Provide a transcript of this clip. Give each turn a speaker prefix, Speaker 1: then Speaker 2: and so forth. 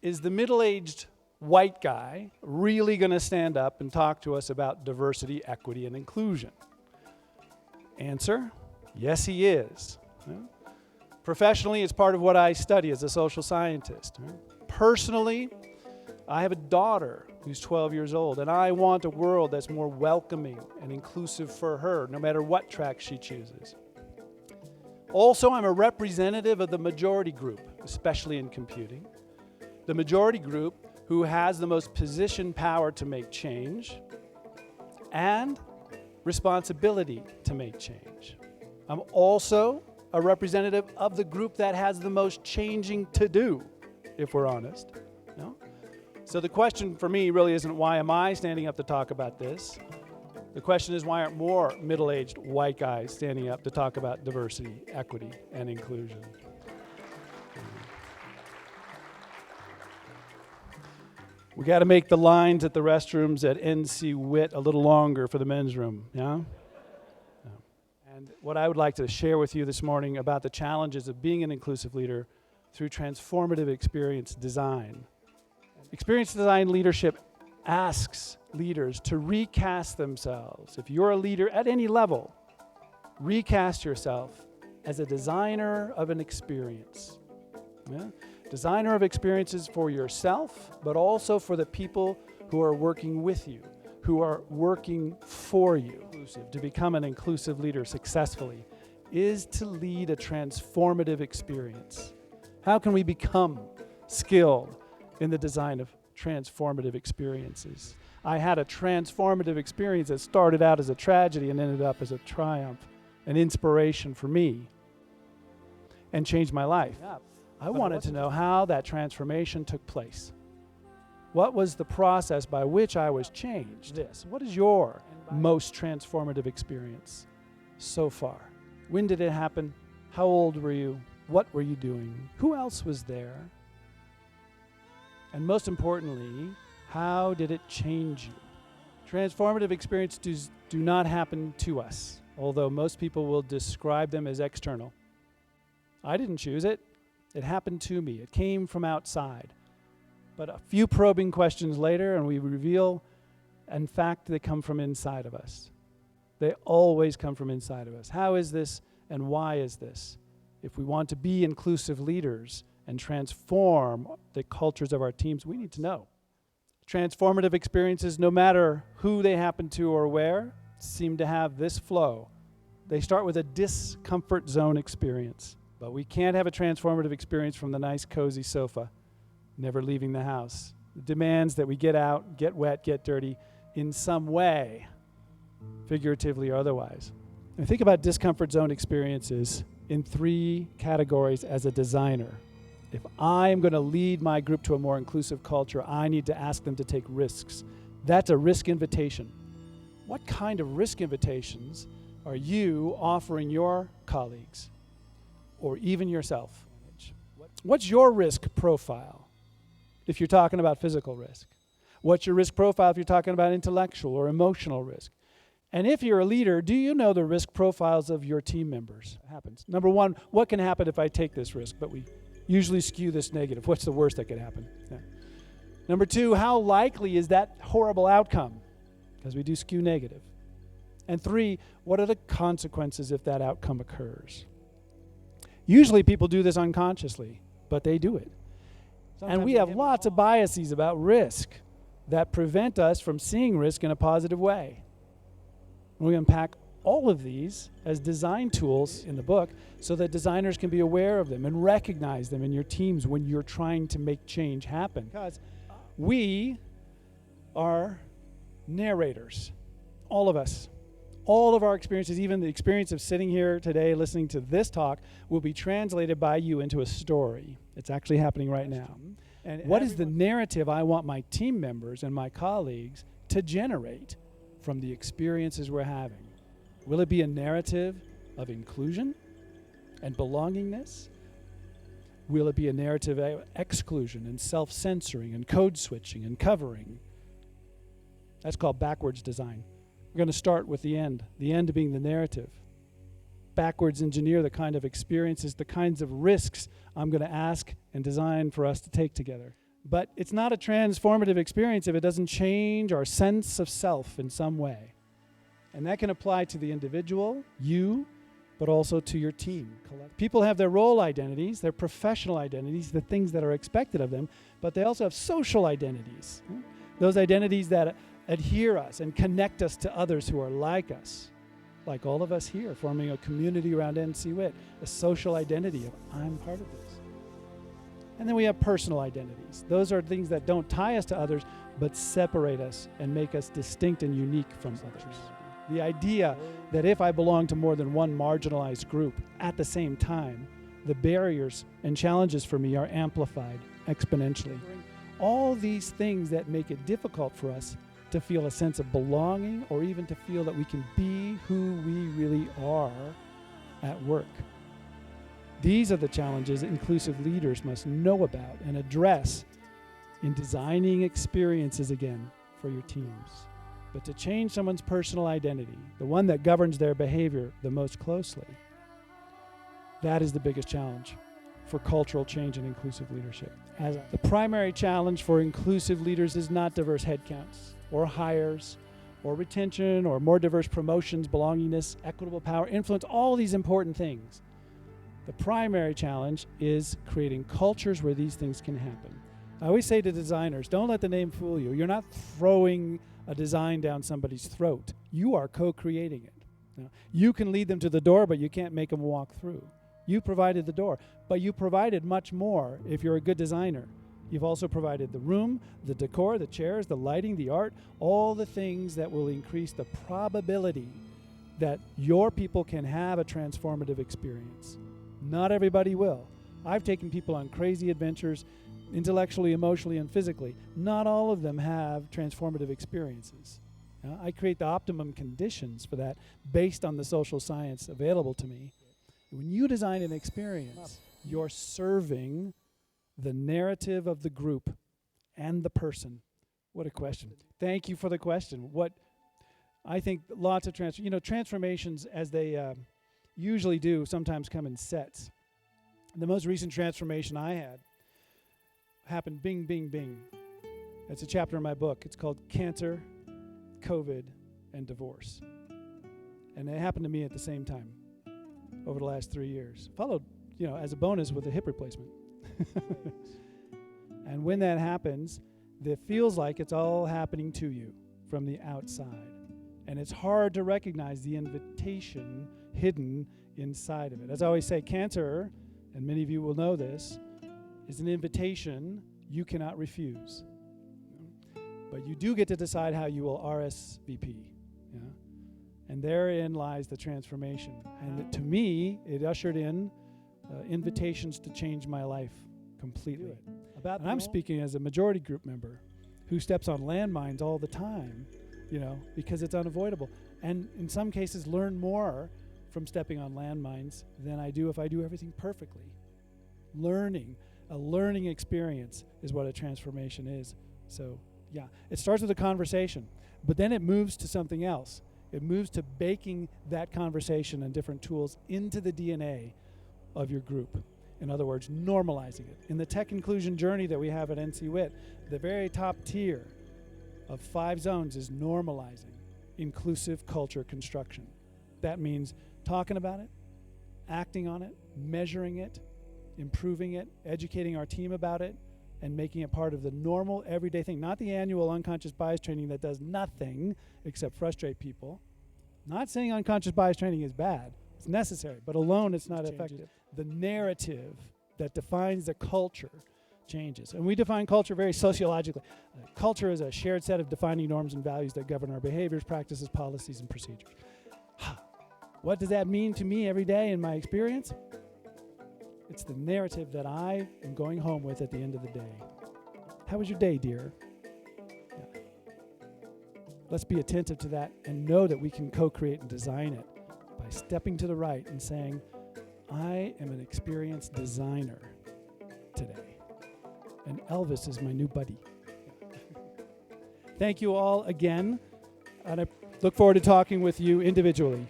Speaker 1: is the middle-aged white guy really going to stand up and talk to us about diversity, equity, and inclusion? Answer, yes, he is. Professionally, it's part of what I study as a social scientist. Personally, I have a daughter who's 12 years old, and I want a world that's more welcoming and inclusive for her, no matter what track she chooses. Also, I'm a representative of the majority group, especially in computing. The majority group who has the most position power to make change and responsibility to make change. I'm also a representative of the group that has the most changing to do, if we're honest. No? So the question for me really isn't why am I standing up to talk about this? The question is why aren't more middle-aged white guys standing up to talk about diversity, equity, and inclusion? We got to make the lines at the restrooms at NCWIT a little longer for the men's room, yeah? And what I would like to share with you this morning about the challenges of being an inclusive leader through transformative experience design. Experience design leadership asks leaders to recast themselves. If you're a leader at any level, recast yourself as a designer of an experience. Yeah? Designer of experiences for yourself, but also for the people who are working with you, who are working for you. To become an inclusive leader successfully is to lead a transformative experience. How can we become skilled in the design of transformative experiences? I had a transformative experience that started out as a tragedy and ended up as a triumph, an inspiration for me, and changed my life. I wanted to know how that transformation took place. What was the process by which I was changed? What is your most transformative experience so far? When did it happen? How old were you? What were you doing? Who else was there? And most importantly, how did it change you? Transformative experiences do not happen to us, although most people will describe them as external. I didn't choose it. It happened to me. It came from outside. But a few probing questions later, and we reveal, in fact, they come from inside of us. They always come from inside of us. How is this and why is this? If we want to be inclusive leaders and transform the cultures of our teams, we need to know. Transformative experiences, no matter who they happen to or where, seem to have this flow. They start with a discomfort zone experience. But we can't have a transformative experience from the nice, cozy sofa, never leaving the house. It demands that we get out, get wet, get dirty in some way, figuratively or otherwise. And think about discomfort zone experiences in 3 categories as a designer. If I'm going to lead my group to a more inclusive culture, I need to ask them to take risks. That's a risk invitation. What kind of risk invitations are you offering your colleagues? Or even yourself? What's your risk profile if you're talking about physical risk? What's your risk profile if you're talking about intellectual or emotional risk? And if you're a leader, do you know the risk profiles of your team members? It happens. Number 1, what can happen if I take this risk? But we usually skew this negative. What's the worst that could happen? Yeah. Number 2, how likely is that horrible outcome? Because we do skew negative. And 3, what are the consequences if that outcome occurs? Usually people do this unconsciously, but they do it. And we have lots of biases about risk that prevent us from seeing risk in a positive way. We unpack all of these as design tools in the book so that designers can be aware of them and recognize them in your teams when you're trying to make change happen. Because we are narrators, all of us. All of our experiences, even the experience of sitting here today listening to this talk, will be translated by you into a story. It's actually happening right now. And what is the narrative I want my team members and my colleagues to generate from the experiences we're having? Will it be a narrative of inclusion and belongingness? Will it be a narrative of exclusion and self-censoring and code switching and covering? That's called backwards design. We're going to start with the end being the narrative. Backwards engineer the kind of experiences, the kinds of risks I'm going to ask and design for us to take together. But it's not a transformative experience if it doesn't change our sense of self in some way. And that can apply to the individual, you, but also to your team. People have their role identities, their professional identities, the things that are expected of them, but they also have social identities. Those identities that adhere us and connect us to others who are like us, like all of us here, forming a community around NCWIT, a social identity of I'm part of this. And then we have personal identities. Those are things that don't tie us to others, but separate us and make us distinct and unique from others. The idea that if I belong to more than one marginalized group at the same time, the barriers and challenges for me are amplified exponentially. All these things that make it difficult for us to feel a sense of belonging or even to feel that we can be who we really are at work. These are the challenges inclusive leaders must know about and address in designing experiences again for your teams. But to change someone's personal identity, the one that governs their behavior the most closely, that is the biggest challenge for cultural change and inclusive leadership. As the primary challenge for inclusive leaders is not diverse headcounts or hires or retention or more diverse promotions, belongingness, equitable power, influence, all these important things. The primary challenge is creating cultures where these things can happen. I always say to designers, don't let the name fool you. You're not throwing a design down somebody's throat. You are co-creating it. Now, you can lead them to the door, but you can't make them walk through. You provided the door, but you provided much more if you're a good designer. You've also provided the room, the decor, the chairs, the lighting, the art, all the things that will increase the probability that your people can have a transformative experience. Not everybody will. I've taken people on crazy adventures, intellectually, emotionally, and physically. Not all of them have transformative experiences. I create the optimum conditions for that based on the social science available to me. When you design an experience, you're serving the narrative of the group and the person. What a question. Thank you for the question. What I think lots of transformations, as they usually do, sometimes come in sets. The most recent transformation I had happened bing, bing, bing. It's a chapter in my book. It's called Cancer, COVID, and Divorce. And it happened to me at the same time over the last 3 years. Followed, as a bonus with a hip replacement. And when that happens, it feels like it's all happening to you from the outside. And it's hard to recognize the invitation hidden inside of it. As I always say, cancer, and many of you will know this, is an invitation you cannot refuse. But you do get to decide how you will RSVP. And therein lies the transformation. And to me, it ushered in invitations to change my life completely. And I'm speaking as a majority group member who steps on landmines all the time, because it's unavoidable. And in some cases, learn more from stepping on landmines than I do if I do everything perfectly. A learning experience is what a transformation is. So, it starts with a conversation, but then it moves to something else. It moves to baking that conversation and different tools into the DNA of your group. In other words, normalizing it. In the tech inclusion journey that we have at NCWIT, the very top tier of 5 zones is normalizing inclusive culture construction. That means talking about it, acting on it, measuring it, improving it, educating our team about it, and making it part of the normal everyday thing. Not the annual unconscious bias training that does nothing except frustrate people. Not saying unconscious bias training is bad. It's necessary, but alone it's not effective. The narrative that defines the culture changes. And we define culture very sociologically. Culture is a shared set of defining norms and values that govern our behaviors, practices, policies, and procedures. What does that mean to me every day in my experience? It's the narrative that I am going home with at the end of the day. How was your day, dear? Let's be attentive to that and know that we can co-create and design it by stepping to the right and saying, I am an experienced designer today. And Elvis is my new buddy. Thank you all again. And I look forward to talking with you individually.